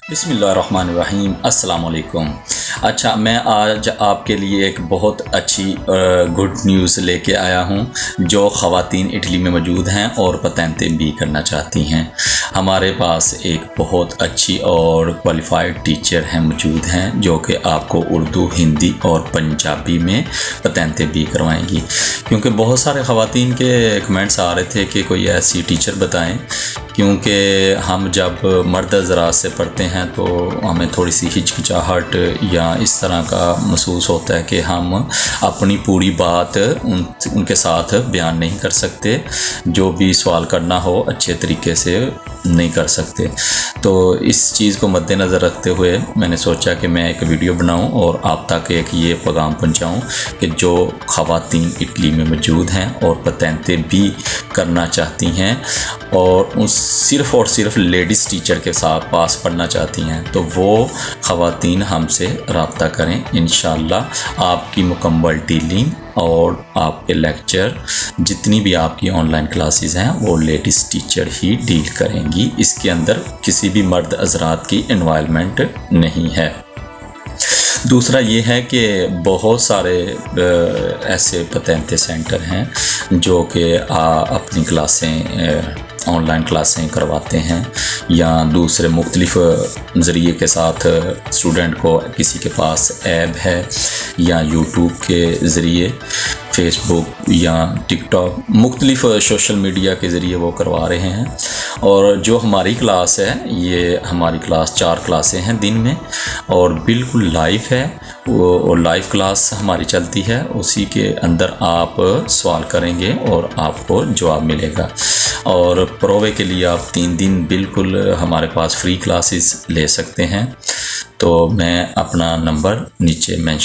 بسم اللہ الرحمن الرحیم۔ السلام علیکم۔ اچھا، میں آج آپ کے لیے ایک بہت اچھی گڈ نیوز لے کے آیا ہوں جو خواتین اٹلی میں موجود ہیں اور پتینتے بھی کرنا چاہتی ہیں۔ ہمارے پاس ایک بہت اچھی اور کوالیفائڈ ٹیچر ہیں موجود ہیں جو کہ آپ کو اردو، ہندی اور پنجابی میں پتینتے بھی کروائیں گی، کیونکہ بہت سارے خواتین کے کمنٹس آ رہے تھے کہ کوئی ایسی ٹیچر بتائیں، کیونکہ ہم جب مرد حضرات سے پڑھتے ہیں تو ہمیں تھوڑی سی ہچکچاہٹ یا اس طرح کا محسوس ہوتا ہے کہ ہم اپنی پوری بات ان کے ساتھ بیان نہیں کر سکتے، جو بھی سوال کرنا ہو اچھے طریقے سے نہیں کر سکتے۔ تو اس چیز کو مد نظر رکھتے ہوئے میں نے سوچا کہ میں ایک ویڈیو بناؤں اور آپ تک ایک یہ پیغام پہنچاؤں کہ جو خواتین اٹلی میں موجود ہیں اور پتینتے بھی کرنا چاہتی ہیں اور صرف لیڈیز ٹیچر کے ساتھ پاس پڑھنا چاہتی ہیں، تو وہ خواتین ہم سے رابطہ کریں۔ انشاءاللہ آپ کی مکمل ڈیلنگ اور آپ کے لیکچر جتنی بھی آپ کی آن لائن کلاسز ہیں وہ لیڈیز ٹیچر ہی ڈیل کریں گی، اس کے اندر کسی بھی مرد حضرات کی انوالومنٹ نہیں ہے۔ دوسرا یہ ہے کہ بہت سارے ایسے پتینتے سینٹر ہیں جو کہ اپنی کلاسیں آن لائن کلاسیں کرواتے ہیں یا دوسرے مختلف ذریعے کے ساتھ اسٹوڈنٹ کو کسی کے پاس ایپ ہے یا یوٹیوب کے ذریعے، فیس بک یا ٹک ٹاک، مختلف سوشل میڈیا کے ذریعے وہ کروا رہے ہیں۔ اور جو ہماری کلاس ہے، یہ ہماری کلاس 4 کلاسیں ہیں دن میں اور بالکل لائیو ہے، اور لائیو کلاس ہماری چلتی ہے، اسی کے اندر آپ سوال کریں گے اور آپ کو جواب ملے گا۔ اور پرووے کے لیے آپ 3 دن بالکل ہمارے پاس فری کلاسز لے سکتے ہیں۔ تو میں اپنا نمبر نیچے مینشن